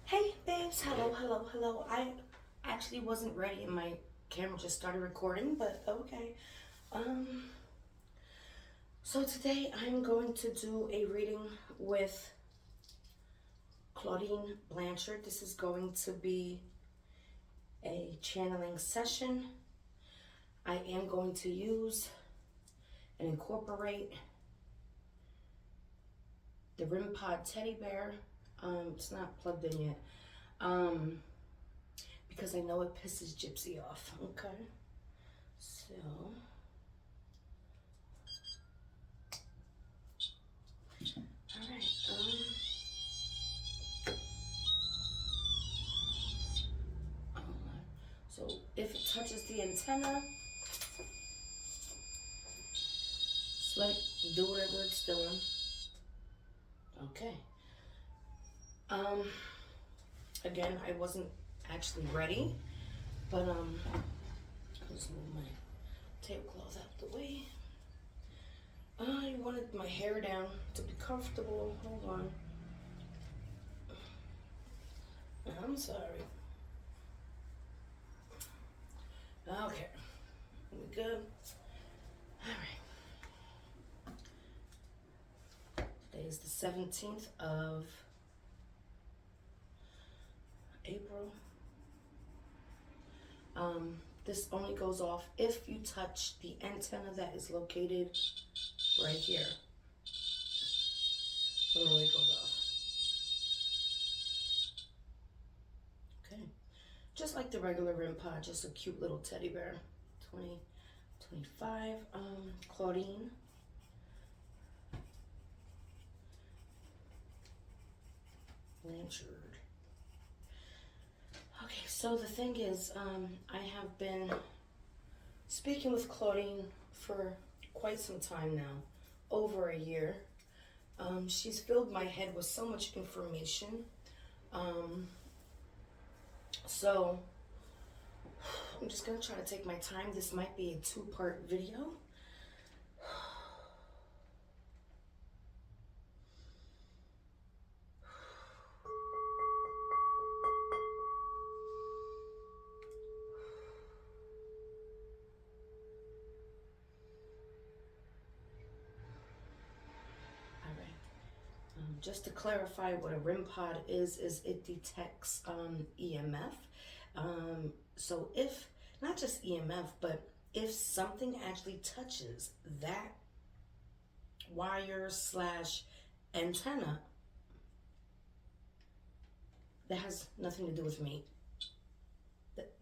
Hey babes, hello. I actually wasn't ready and my camera just started recording, but okay. Um, so today I'm going to do a reading with Claudine Blanchard. This is going to be a channeling session. I am going to use and incorporate the RIM Pod teddy bear. It's not plugged in yet. Because I know it pisses Gypsy off. Okay. So all right. So if it touches the antenna, just let it do whatever it's doing. Okay. Um, Again, I wasn't actually ready, but I'll just move my tablecloth out the way. I wanted my hair down to be comfortable. Hold on. I'm sorry. Okay. We good? Alright. Today is the 17th of April. This only goes off if you touch the antenna that is located right here. So it only goes off. Okay. Just like the regular RIM pod, just a cute little teddy bear. 2025. Claudine. Blanchard. Okay, so the thing is, I have been speaking with Claudine for quite some time now, over a year. She's filled my head with so much information. So I'm just gonna try to take my time. This might be a two-part video. Just to clarify what a RIM pod is it detects EMF. So if, not just EMF, but if something actually touches that wire slash antenna, that has nothing to do with me.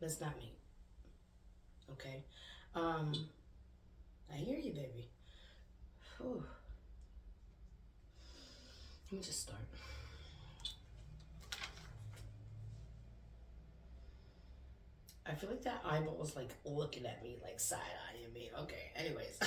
That's not me. Okay? I hear you, baby. Whew. Let me just start. I feel like that eyeball is like looking at me, like side-eyeing me. Okay, anyways.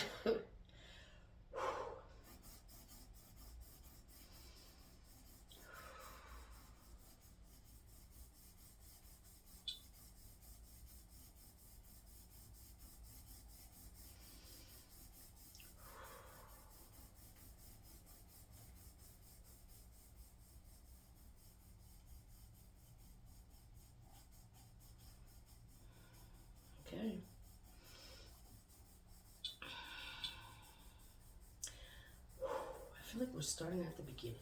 Okay. I feel like we're starting at the beginning.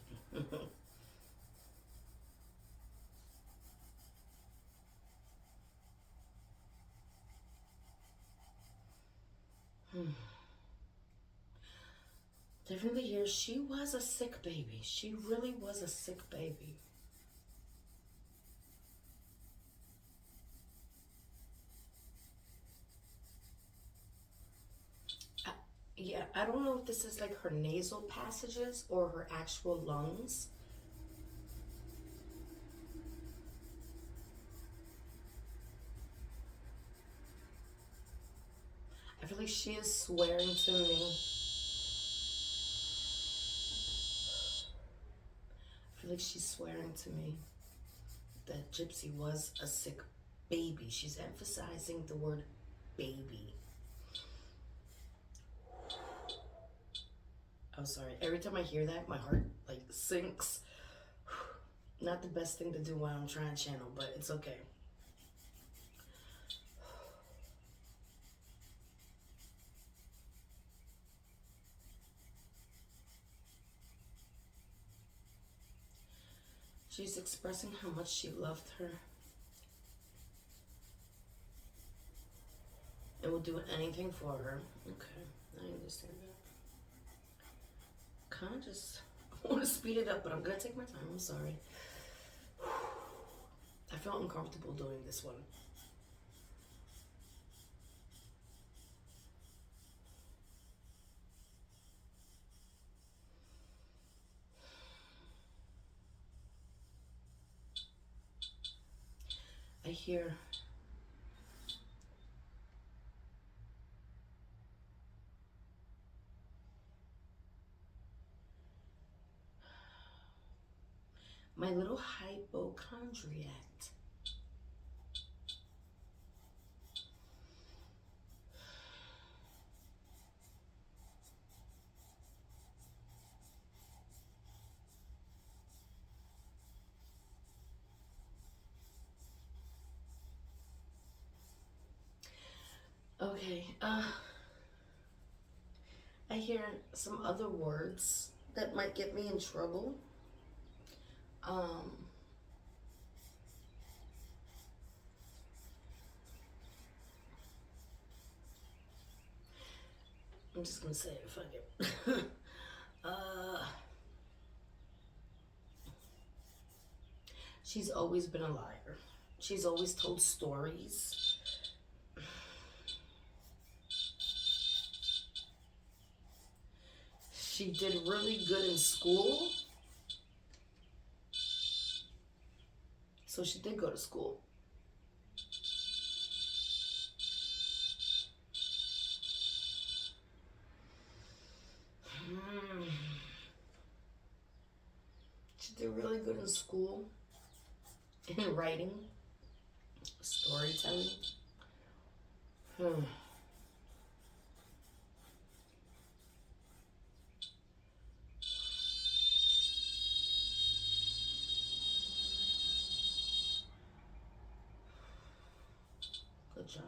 Different the years, she was a sick baby. She really was a sick baby. Yeah, I don't know if this is like her nasal passages or her actual lungs. I feel like she is swearing to me. I feel like she's swearing to me that Gypsy was a sick baby. She's emphasizing the word baby. I'm sorry. Every time I hear that, my heart like sinks. Not the best thing to do while I'm trying to channel, but it's okay. She's expressing how much she loved her and will do anything for her. Okay, I understand that. Kind of just want to speed it up, but I'm going to take my time. I'm sorry. I felt uncomfortable doing this one. I hear my little hypochondriac. Okay, I hear some other words that might get me in trouble. I'm just gonna say it, fuck it. She's always been a liar. She's always told stories. She did really good in school. So she did go to school. She did really good in school. In writing. Storytelling. Good job.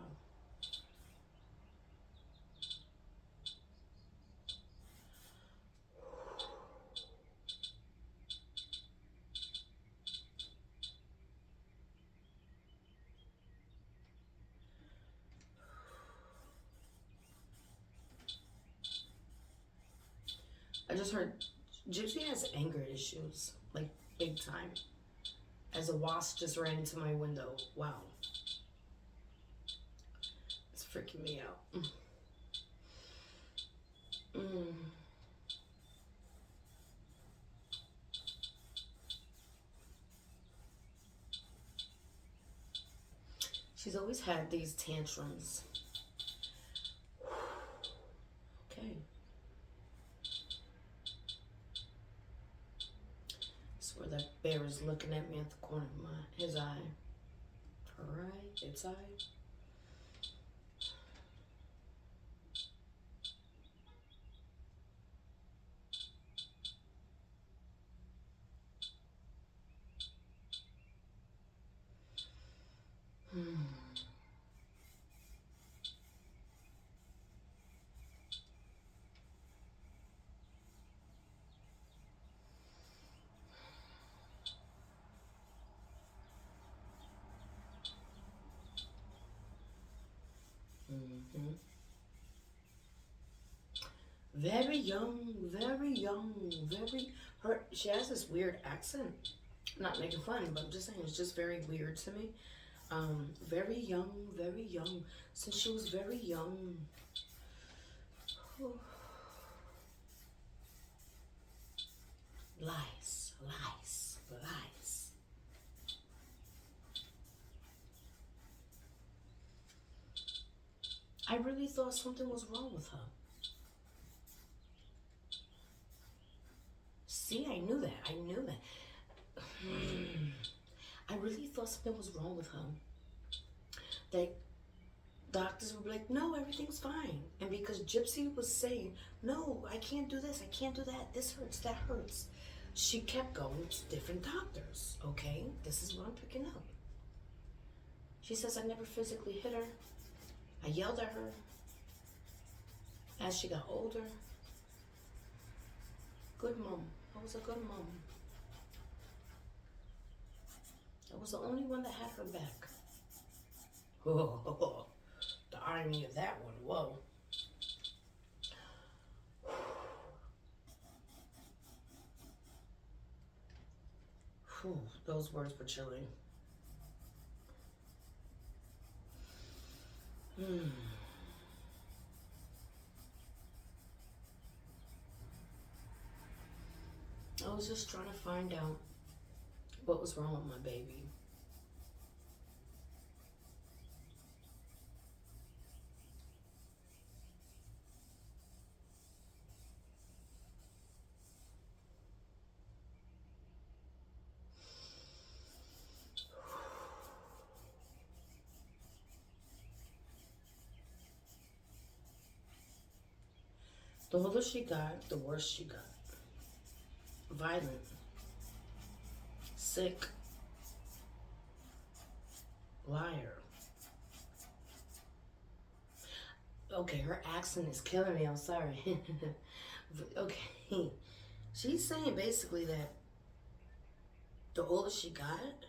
I just heard Gypsy has anger issues, like big time. As a wasp just ran into my window. Wow. It's freaking me out. She's always had these tantrums. Okay. I swear that bear is looking at me at the corner of his eye. Her eye? Its eye? Very young, she has this weird accent. I'm not making fun, but I'm just saying it's just very weird to me. Very young, since she was very young. Lies. I really thought something was wrong with her. See, I knew that. I really thought something was wrong with her. Like, doctors would be like, no, everything's fine. And because Gypsy was saying, no, I can't do this, I can't do that, this hurts, that hurts. she kept going to different doctors, okay? This is what I'm picking up. She says, I never physically hit her. I yelled at her as she got older. Good mom. I was a good mom. I was the only one that had her back. Oh, the irony of that one, whoa. Whew, those words were chilling. I was just trying to find out what was wrong with my baby. The older she got, the worse she got. Violent. Sick. Liar. Okay, her accent is killing me. I'm sorry. Okay. She's saying basically that the older she got,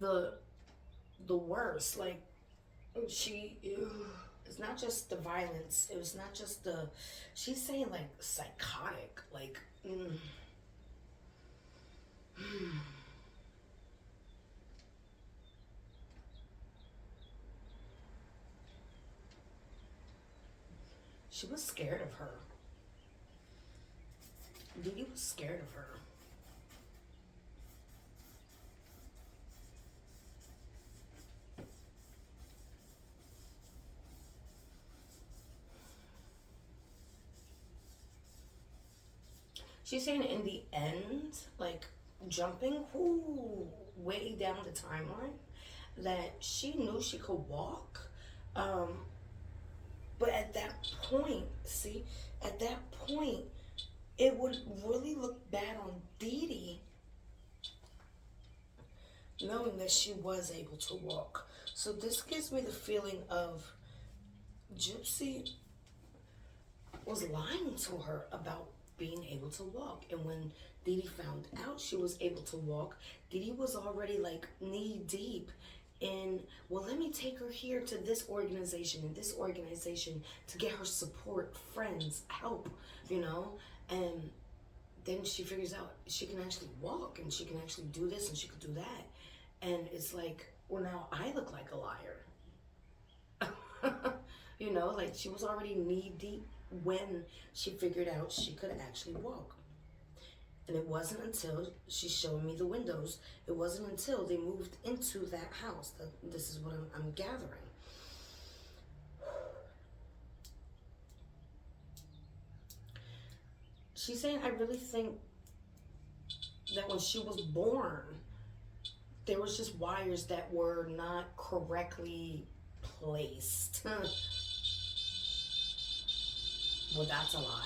the worse. Like, it's not just the violence. It was not just the, she's saying like psychotic. Like, she was scared of her. Dee was scared of her. She's saying in the end, like jumping way down the timeline, that she knew she could walk. But at that point, see, at that point, it would really look bad on Dee knowing that she was able to walk. So this gives me the feeling of Gypsy was lying to her about being able to walk. And when Dee found out she was able to walk, Dee was already like knee deep in, well, let me take her here to this organization and this organization to get her support, friends, help, you know? And then she figures out she can actually walk and she can actually do this and she could do that. And it's like, well, now I look like a liar. You know, like she was already knee deep when she figured out she could actually walk. And it wasn't until she showed me the windows, it wasn't until they moved into that house. This is what I'm gathering. She's saying, I really think that when she was born, there was just wires that were not correctly placed. Well, that's a lot.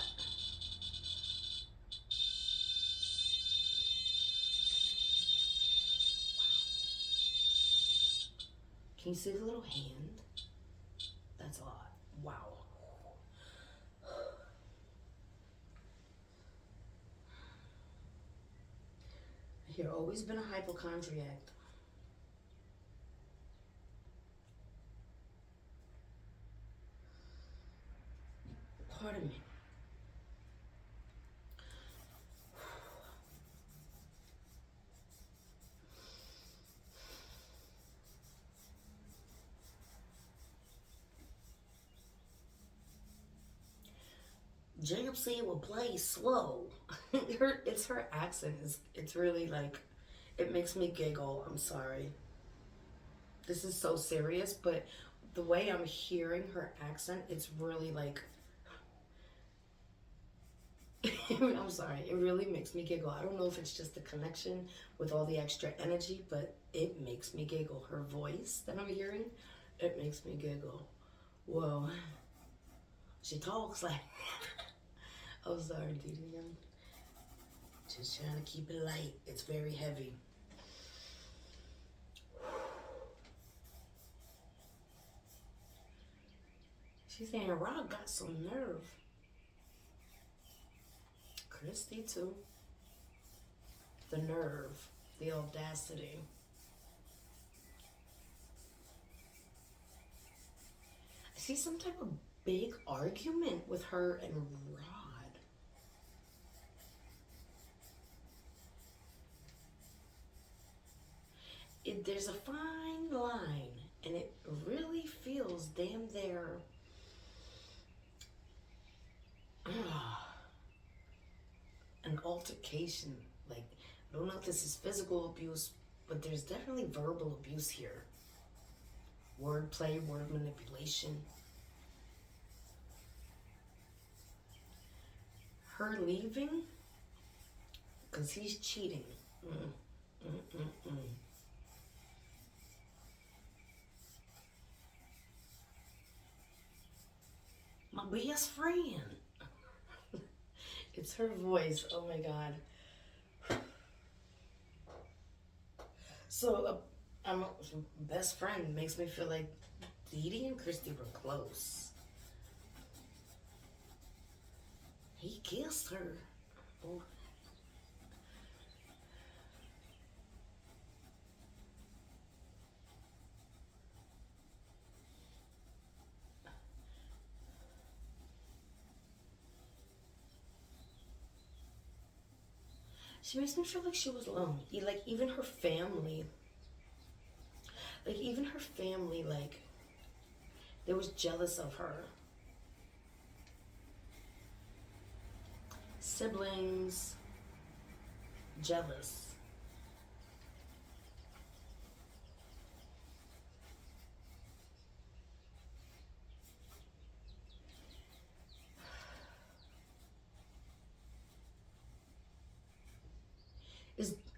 Can you see the little hand? That's a lot. Wow. You've always been a hypochondriac. Pardon me. JMC will play slow. It's her accent. It's really like, it makes me giggle. I'm sorry. This is so serious, but the way I'm hearing her accent, it's really like, I'm sorry. It really makes me giggle. I don't know if it's just the connection with all the extra energy, but it makes me giggle. Her voice that I'm hearing, it makes me giggle. Whoa. She talks like... I'm sorry, Dee. Just trying to keep it light. It's very heavy. She's saying Rob got some nerve. Christy too. The nerve. The audacity. I see some type of big argument with her and Rod. There's a fine line, and it really feels damn there. An altercation. Like, I don't know if this is physical abuse, but there's definitely verbal abuse here. Wordplay, word manipulation. Her leaving because he's cheating. My best friend. It's her voice. Oh my God. So, I'm best friend makes me feel like Dee Dee and Christy were close. He kissed her. Oh. She makes me feel like she was alone. Like, even her family. Like, they was jealous of her. Siblings. Jealous.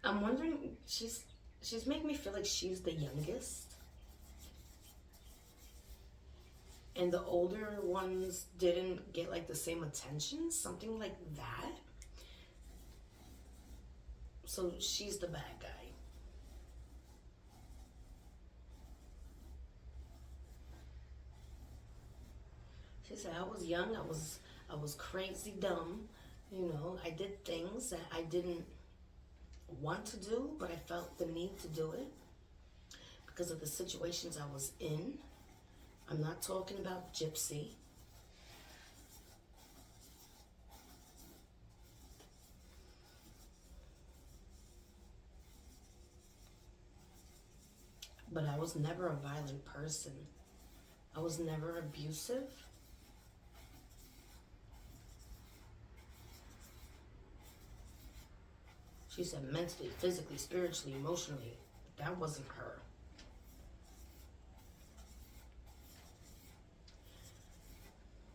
I'm wondering, she's making me feel like she's the youngest. And the older ones didn't get like the same attention, something like that. So she's the bad guy. She said, I was young, I was crazy dumb. You know, I did things that I didn't want to do, but I felt the need to do it because of the situations I was in. I'm not talking about Gypsy. But I was never a violent person. I was never abusive. She said mentally, physically, spiritually, emotionally. That wasn't her.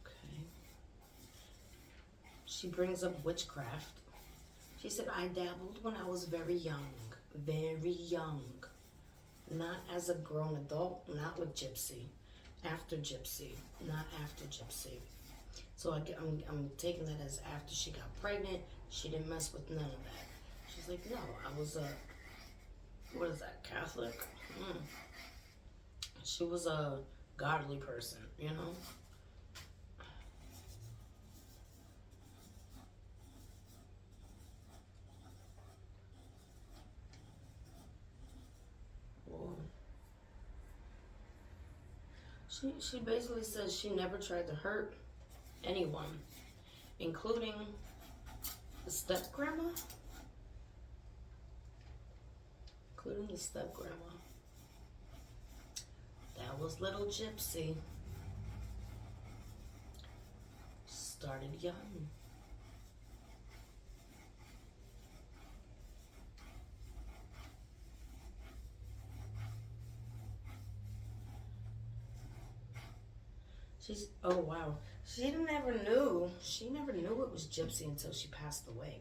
Okay. She brings up witchcraft. She said, I dabbled when I was very young. Very young. Not as a grown adult, not with Gypsy. After Gypsy, not after Gypsy. So I'm taking that as after she got pregnant, she didn't mess with none of that. She's like, no, I was what is that, Catholic? She was a godly person, you know? She basically says she never tried to hurt anyone, including the step-grandma. Including the step-grandma. That was little Gypsy. Started young. Oh wow. She never knew it was Gypsy until she passed away.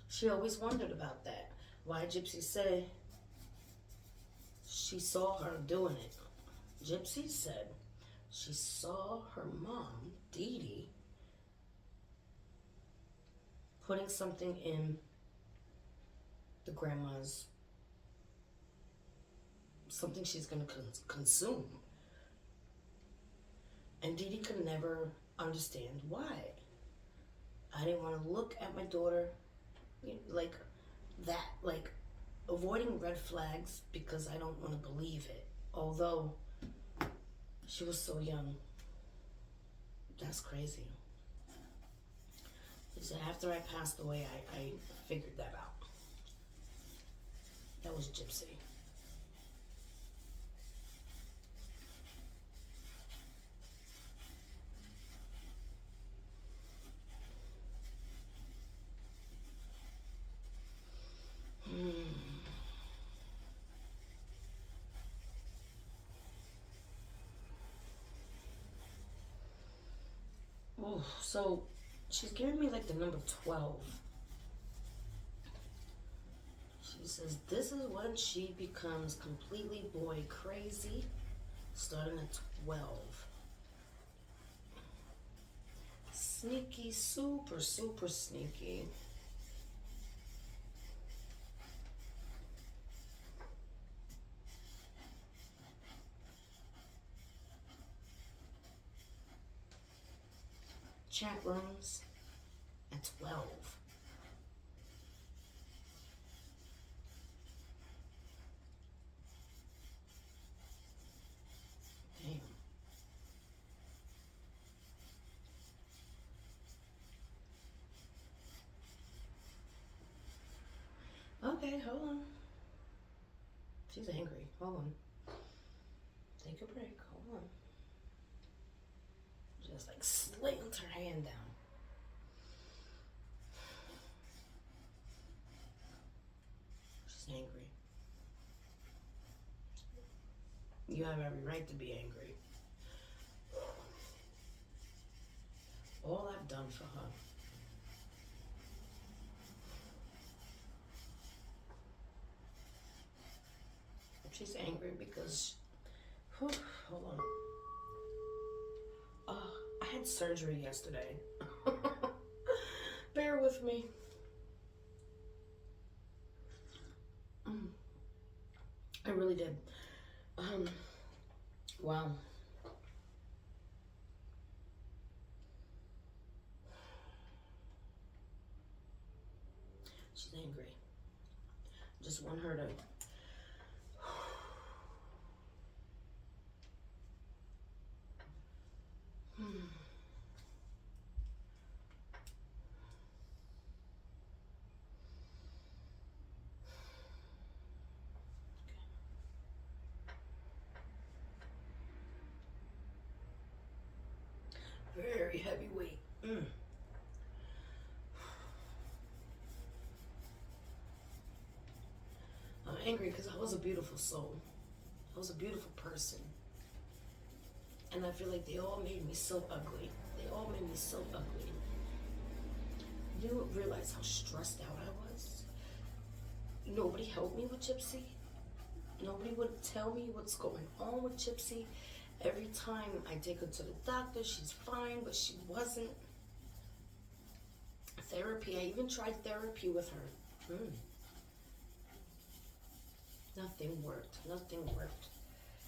She always wondered about that. Why Gypsy said she saw her doing it. Gypsy said She saw her mom, Dee Dee, putting something in the grandma's, something she's going to consume. And Dee Dee could never understand why. I didn't want to look at my daughter like that, like avoiding red flags because I don't want to believe it. Although she was so young. That's crazy. So after I passed away, I figured that out. That was Gypsy. Oh, so she's giving me like the number 12. She says this is when she becomes completely boy crazy, starting at 12. Sneaky, super, super sneaky. Chat rooms at 12. Damn. Okay, hold on. She's angry. Hold on. Take a break. Hold on. Just like slammed her hand down. She's angry. You have every right to be angry. All I've done for her. She's angry because, hold on. I had surgery yesterday. Bear with me. I really did. Wow. She's angry. Just want her to very heavy weight. I'm angry because I was a beautiful soul. I was a beautiful person. And I feel like they all made me so ugly. They all made me so ugly. You don't realize how stressed out I was. Nobody helped me with Gypsy. Nobody would tell me what's going on with Gypsy. Every time I take her to the doctor, she's fine, but she wasn't. Therapy, I even tried therapy with her. Nothing worked. Nothing worked.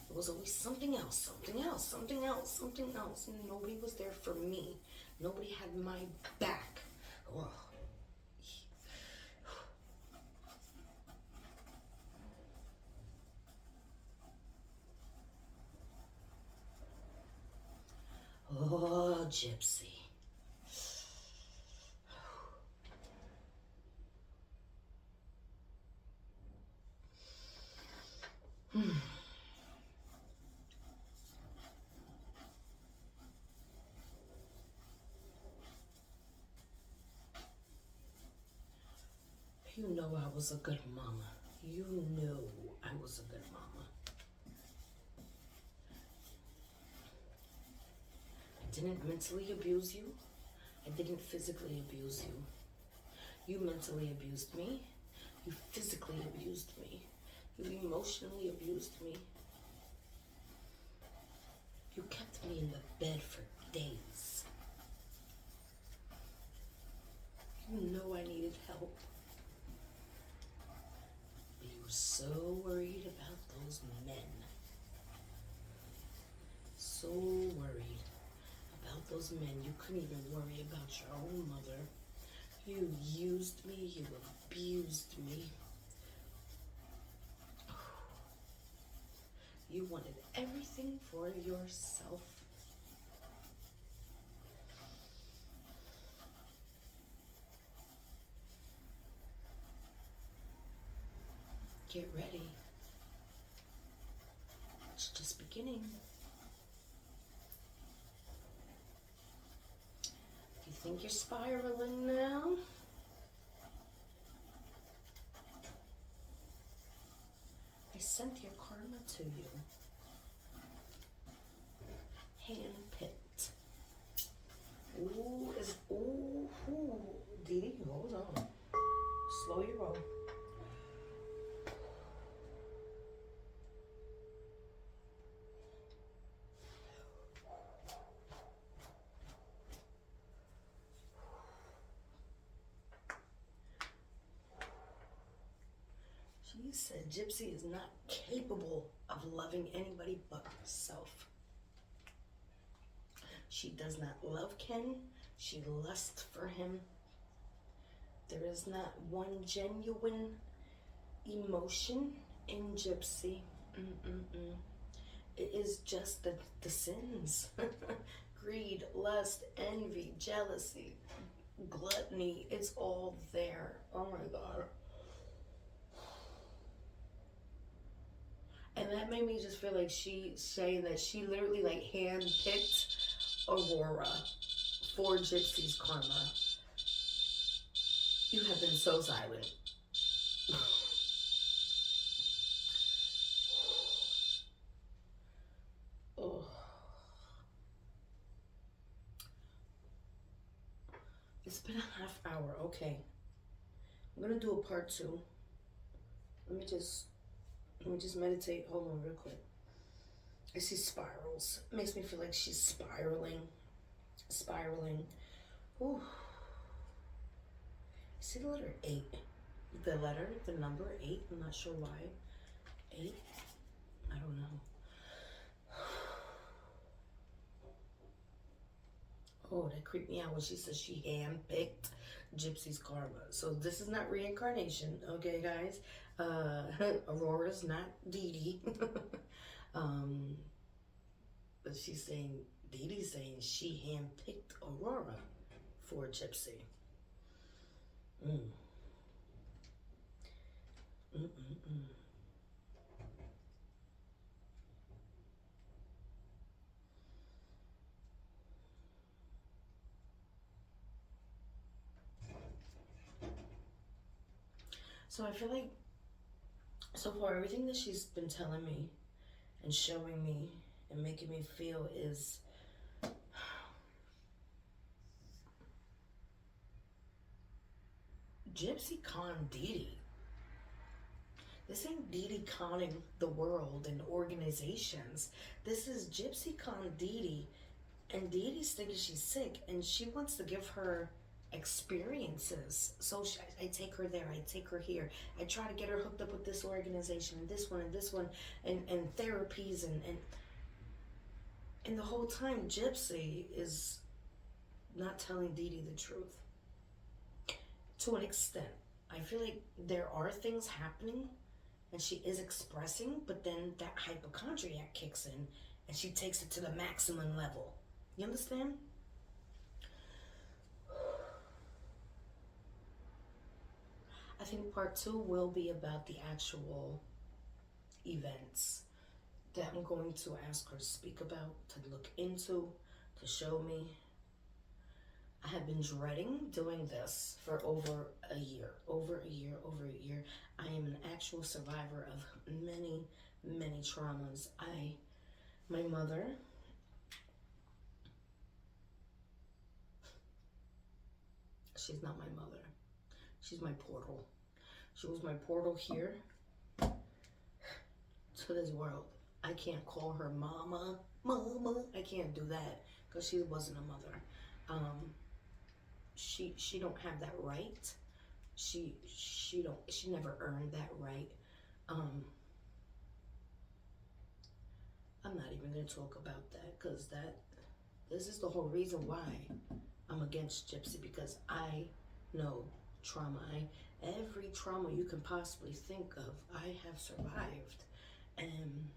It was always something else, something else, something else, something else. And nobody was there for me. Nobody had my back. Oh. Oh, Gypsy. You know I was a good mama. You knew I was a good mama. I didn't mentally abuse you. I didn't physically abuse you. You mentally abused me. You physically abused me. You emotionally abused me. You kept me in the bed for days. You know I needed help. But you were so worried about those men. So worried about those men. You couldn't even worry about your own mother. You used me. You abused me. You wanted everything for yourself. Get ready. It's just beginning. You think you're spiraling now? I sent your karma to you. Handpicked. Ooh, Dee, hold on. Slow your roll. She said Gypsy is not capable of loving anybody but herself. She does not love Ken. She lusts for him. There is not one genuine emotion in Gypsy. It is just the sins. Greed, lust, envy, jealousy, gluttony. It's all there. Oh my God. And that made me just feel like she saying that she literally like handpicked Aurora for Gypsy's karma. You have been so silent. Oh. It's been a half hour. Okay. I'm gonna do a part 2. Let me just meditate. Hold on real quick. I see spirals. It makes me feel like she's spiraling. Ooh. I see the letter 8. The number 8. I'm not sure why. 8. I don't know. Oh, that creeped me out when she says she handpicked Gypsy's karma. So this is not reincarnation, okay, guys? Aurora's not Dee Dee. But she's saying, Dee Dee's saying she handpicked Aurora for Gypsy. So I feel like so far everything that she's been telling me and showing me and making me feel is Gypsy conned Dee Dee. This ain't Dee Dee conning the world and organizations. This is Gypsy conned Dee Dee, and Dee Dee's thinking she's sick and she wants to give her experiences. So I take her there, I take her here. I try to get her hooked up with this organization and this one and therapies and the whole time Gypsy is not telling Dee Dee the truth. To an extent. I feel like there are things happening and she is expressing, but then that hypochondriac kicks in and she takes it to the maximum level. You understand? I think part 2 will be about the actual events that I'm going to ask her to speak about, to look into, to show me. I have been dreading doing this for over a year. I am an actual survivor of many, many traumas. My mother, she's not my mother. She's my portal. She was my portal here to this world. I can't call her mama, mama. I can't do that because she wasn't a mother. She don't have that right. She never earned that right. Um, I'm not even gonna talk about that because this is the whole reason why I'm against Gypsy, because I know trauma. Every trauma you can possibly think of, I have survived, and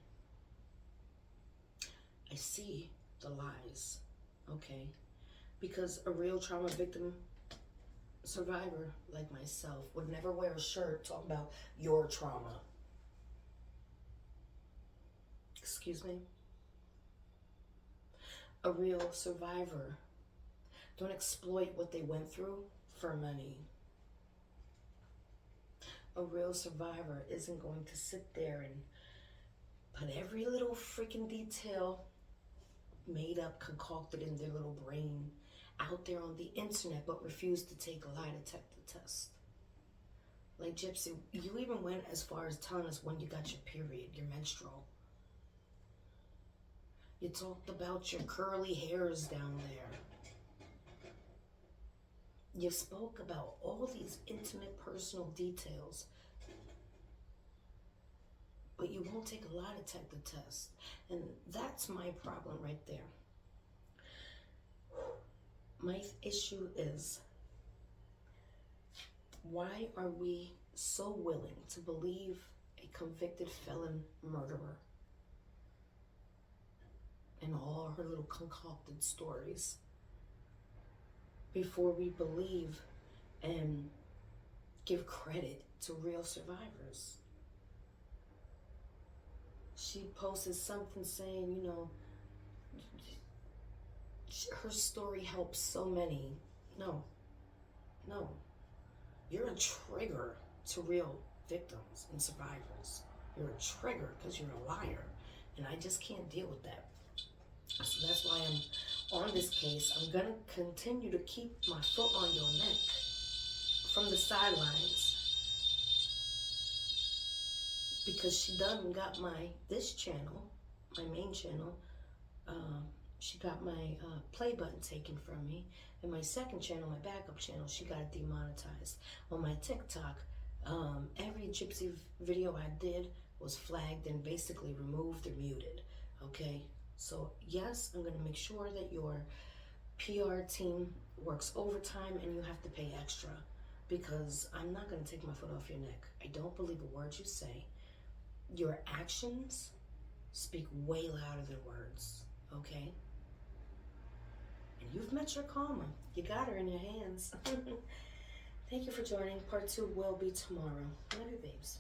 I see the lies. Okay, because a real trauma victim survivor like myself would never wear a shirt talking about your trauma. Excuse me? A real survivor don't exploit what they went through for money. A real survivor isn't going to sit there and put every little freaking detail made up, concocted in their little brain out there on the internet, but refuse to take a lie detector test. Like Gypsy, you even went as far as telling us when you got your period, your menstrual. You talked about your curly hairs down there. You spoke about all these intimate personal details, but you won't take a lie detector test. And that's my problem right there. My issue is, why are we so willing to believe a convicted felon murderer and all her little concocted stories before we believe and give credit to real survivors? She posted something saying, her story helps so many. No. You're a trigger to real victims and survivors. You're a trigger because you're a liar. And I just can't deal with that. So that's why I'm on this case. I'm going to continue to keep my foot on your neck from the sidelines, because she done got this channel, my main channel, she got my play button taken from me. And my second channel, my backup channel, she got it demonetized. On my TikTok, every Gypsy video I did was flagged and basically removed or muted. Okay, so yes, I'm gonna make sure that your PR team works overtime and you have to pay extra, because I'm not gonna take my foot off your neck. I don't believe a word you say. Your actions speak way louder than words, okay? And you've met your karma. You got her in your hands. Thank you for joining. Part 2 will be tomorrow. Love you, babes.